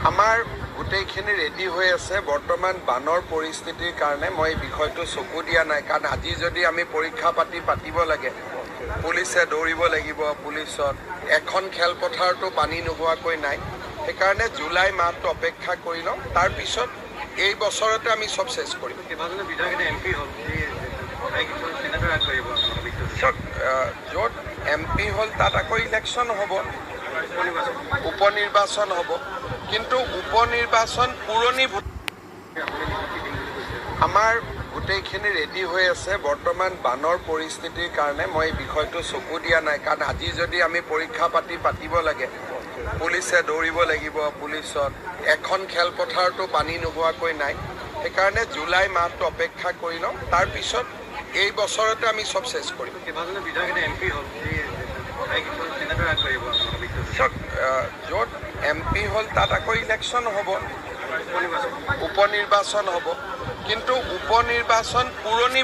আমাৰ গোটেইখিনি ৰেডি হৈ আছে। বৰ্তমান বানৰ পৰিস্থিতিৰ কাৰণে মই এই বিষয়টো চকু দিয়া নাই, কাৰণ আজি যদি আমি পৰীক্ষা পাতিব লাগে, পুলিচে দৌৰিব লাগিব, পুলিচত এখন খেলপথাৰতো পানী নোহোৱাকৈ নাই। সেইকাৰণে জুলাই মাহটো অপেক্ষা কৰি লওঁ, তাৰপিছত এই বছৰতে আমি চব চেছ কৰিম। য'ত MP হ'ল তাত আকৌ ইলেকশ্যন হ'ব, উপনিৰ্বাচন হ'ব, কিন্তু উপনিৰ্বাচন পুৰণি আমাৰ গোটেইখিনি ৰেডি হৈ আছে। বৰ্তমান বানৰ পৰিস্থিতিৰ কাৰণে মই এই বিষয়টো চকু দিয়া নাই, কাৰণ আজি যদি আমি পৰীক্ষা পাতিব লাগে, পুলিচে দৌৰিব লাগিব, পুলিচত এখন খেলপথাৰতো পানী নোহোৱাকৈ নাই। সেইকাৰণে জুলাই মাহটো অপেক্ষা কৰি লওঁ, তাৰপিছত এই বছৰতে আমি চব চেছ কৰিম। য'ত MP হ'ল তাত আকৌ ইলেকশ্যন হ'ব, উপনিৰ্বাচন হ'ব, কিন্তু উপনিৰ্বাচন পুৰণি